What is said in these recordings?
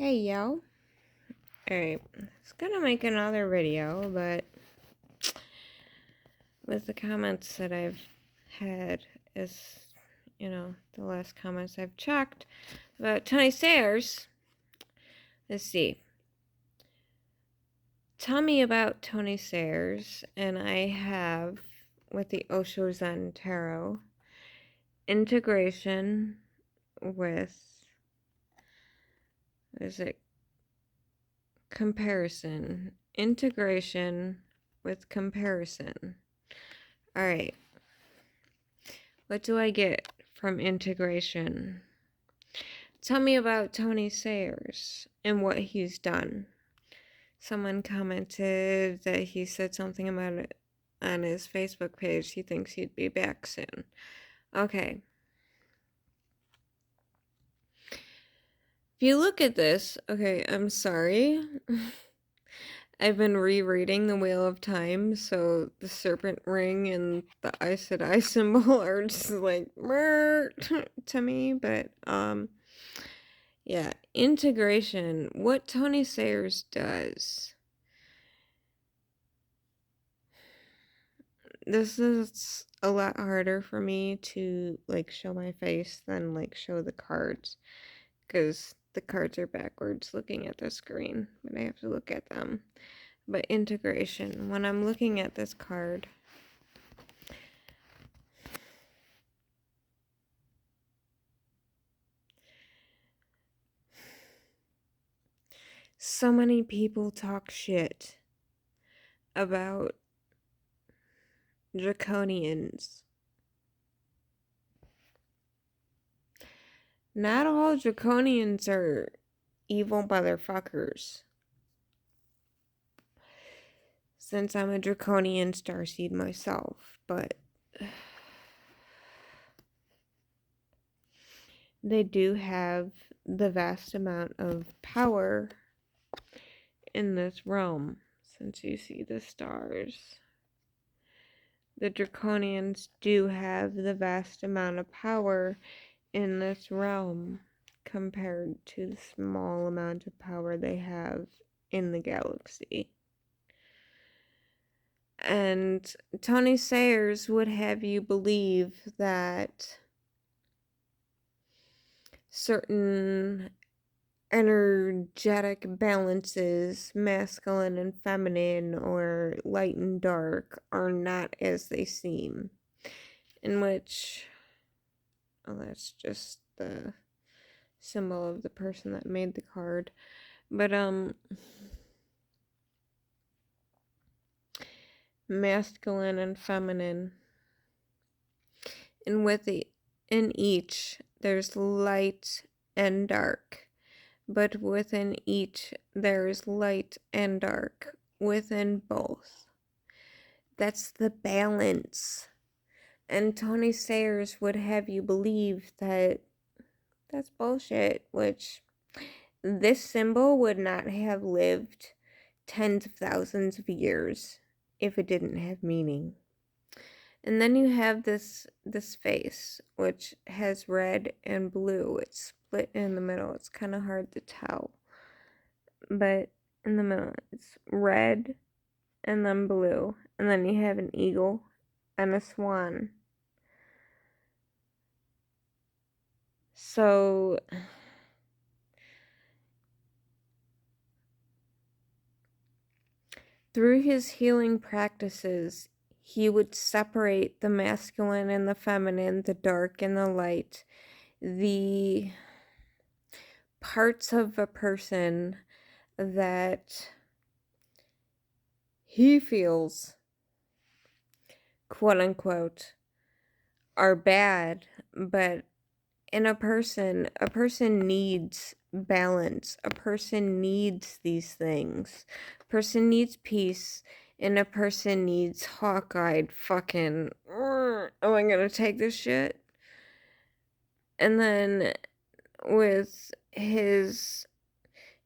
Hey yo. Alright, I was gonna make another video, but with the comments that I've had as, the last comments I've checked about Tony Sayers. Let's see. Tell me about Tony Sayers, and I have, with the Osho Zen Tarot, integration with, comparison. Integration with comparison. Alright. What do I get from integration? Tell me about Tony Sayers and what he's done. Someone commented that he said something about it on his Facebook page. He thinks he'd be back soon. Okay. If you look at this, okay, I'm sorry. I've been rereading The Wheel of Time, so the serpent ring and the Aes Sedai symbol are just like to me, but yeah, integration. What Tony Sayers does. This is a lot harder for me to show my face than show the cards, because the cards are backwards looking at the screen, but I have to look at them. But integration, when I'm looking at this card, so many people talk shit about draconians. Not all draconians are evil motherfuckers. Since I'm a draconian starseed myself, but they do have the vast amount of power in this realm. Since you see the stars, the draconians do have the vast amount of power in this realm compared to the small amount of power they have in the galaxy. And Tony Sayers would have you believe that certain energetic balances, masculine and feminine, or light and dark, are not as they seem. In which, that's just the symbol of the person that made the card. But, masculine and feminine. And in each, there's light and dark. But within each, there's light and dark. Within both. That's the balance. And Tony Sayers would have you believe that that's bullshit, which this symbol would not have lived tens of thousands of years if it didn't have meaning. And then you have this face, which has red and blue. It's split in the middle. It's kind of hard to tell. But in the middle, it's red and then blue. And then you have an eagle and a swan. So through his healing practices, he would separate the masculine and the feminine, the dark and the light, the parts of a person that he feels, quote unquote, are bad, but in a person needs balance. A person needs these things. A person needs peace, and a person needs hawk-eyed fucking, am I gonna take this shit? And then with his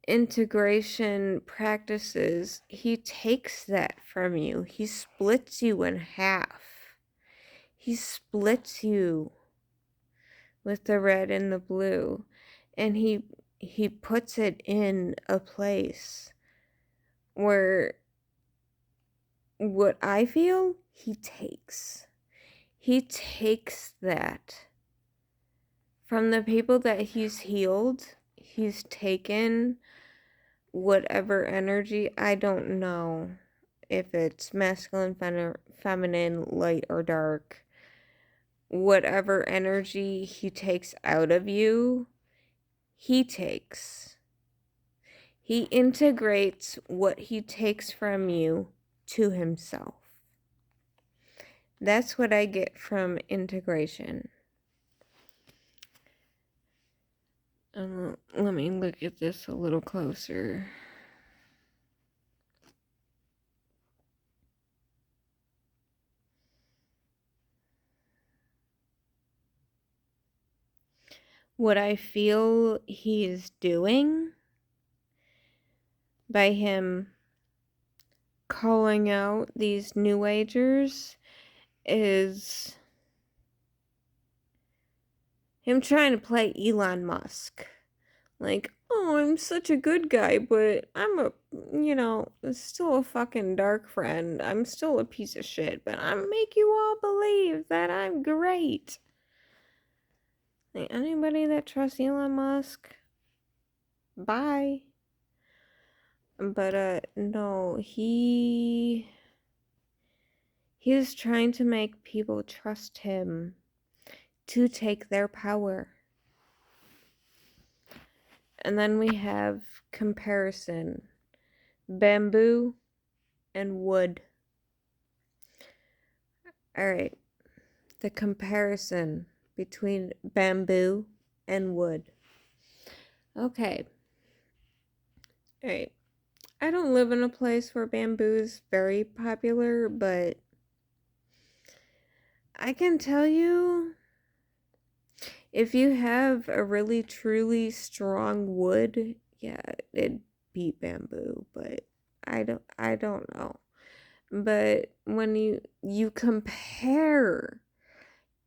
integration practices, he takes that from you. He splits you in half. He splits you with the red and the blue, and he he puts it in a place where what I feel he takes. He takes that from the people that he's healed. He's taken whatever energy, I don't know if it's masculine, feminine, light, or dark. Whatever energy he takes out of you, he takes. He integrates what he takes from you to himself. That's what I get from integration. Let me look at this a little closer. What I feel he is doing by him calling out these New Agers is him trying to play Elon Musk. Like, oh, I'm such a good guy, but I'm still a fucking dark friend. I'm still a piece of shit, but I make you all believe that I'm great. Like, anybody that trusts Elon Musk, bye. But, no, he is trying to make people trust him to take their power. And then we have comparison. Bamboo and wood. Alright. The comparison between bamboo and wood. Okay. Alright. I don't live in a place where bamboo is very popular, but I can tell you, if you have a really truly strong wood, yeah, it'd beat bamboo, but I don't know. But when you compare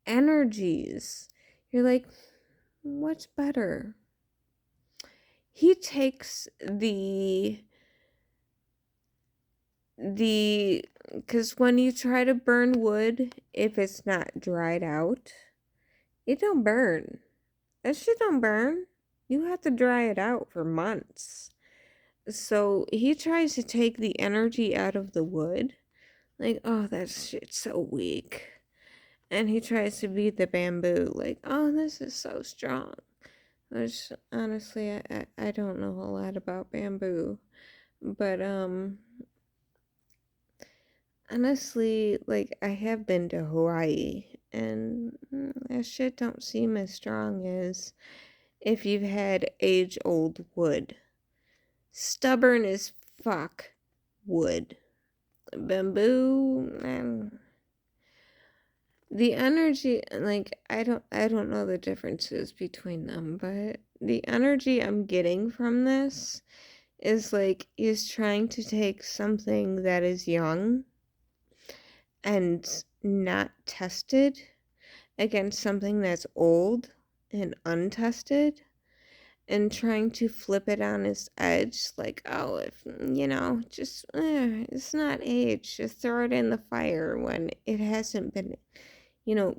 energies, you're like, what's better? He takes because when you try to burn wood, if it's not dried out, it don't burn. That shit don't burn. You have to dry it out for months. So he tries to take the energy out of the wood. Like, oh, that shit's so weak. And he tries to beat the bamboo. Like, oh, this is so strong. Which, honestly, I don't know a lot about bamboo. But, honestly, like, I have been to Hawaii. And that shit don't seem as strong as if you've had age-old wood. Stubborn as fuck wood. Bamboo, man. The energy, like, I don't know the differences between them, but the energy I'm getting from this is like he's trying to take something that is young and not tested against something that's old and untested, and trying to flip it on its edge, like, oh, if just it's not aged, just throw it in the fire when it hasn't been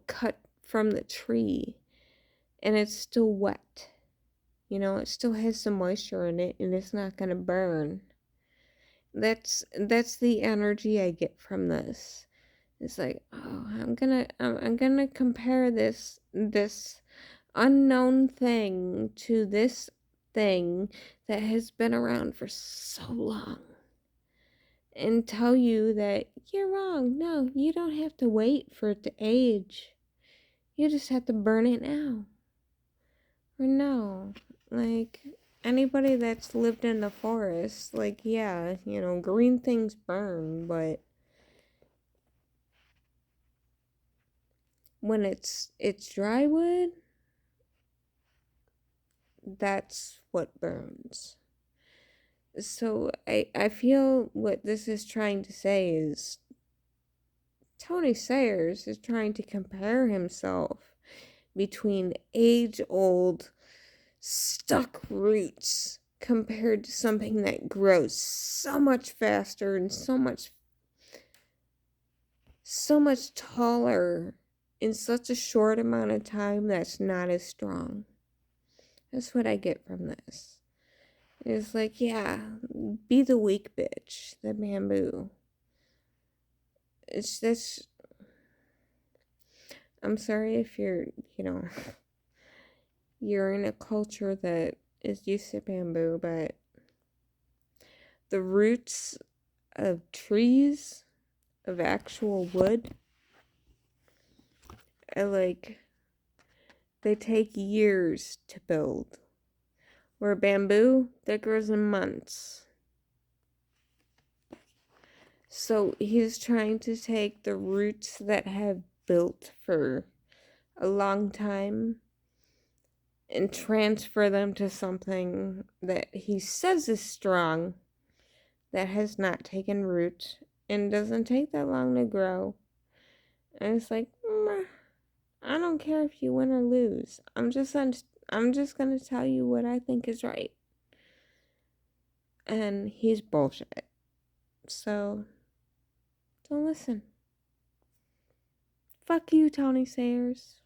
cut from the tree and it's still wet. It still has some moisture in it and it's not gonna burn. That's the energy I get from this. It's like, oh, I'm gonna compare this unknown thing to this thing that has been around for so long and tell you that you're wrong. No, you don't have to wait for it to age. You just have to burn it now. Or no, like, anybody that's lived in the forest, like, yeah, green things burn, but when it's dry wood, that's what burns. So I feel what this is trying to say is Tony Sayers is trying to compare himself between age-old stuck roots compared to something that grows so much faster and so much taller in such a short amount of time that's not as strong. That's what I get from this. It's like, yeah, be the weak bitch, the bamboo. It's this. I'm sorry if you're, you're in a culture that is used to bamboo, but the roots of trees, of actual wood, are like, they take years to build. Where bamboo, that grows in months. So he's trying to take the roots that have built for a long time and transfer them to something that he says is strong, that has not taken root and doesn't take that long to grow. And it's like, I don't care if you win or lose. I'm just gonna tell you what I think is right. And he's bullshit. So don't listen. Fuck you, Tony Sayers.